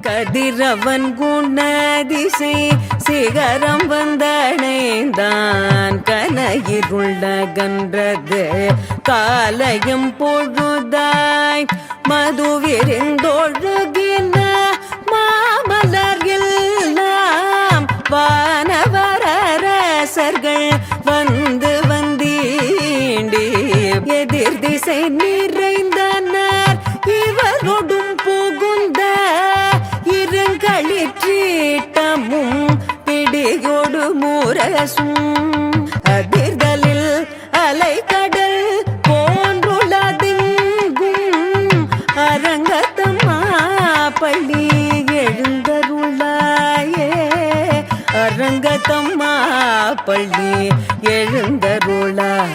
கதிரவன் குணதிசை சிகரம் வந்தடைந்தான் கனையிருள்ள கன்றது காலையும் பொழுதாய் மதுவிருந்தொழுகின மாமலர் எல்லாம் வானவரரசர்கள் வந்து வந்தீண்டி எதிர் திசை நிறைந்தனர் இவரோடும் புகுந்த இருங்களிற்றீட்டமும் பிடியோடு முரசும் அதிர்தலில் அலை கடல் போன்றுள்ளதெங்கும் அரங்கத்தம்மா பள்ளி எழுந்தருளாயே அரங்கத்தம்மா பள்ளி எழுந்தருளாயே.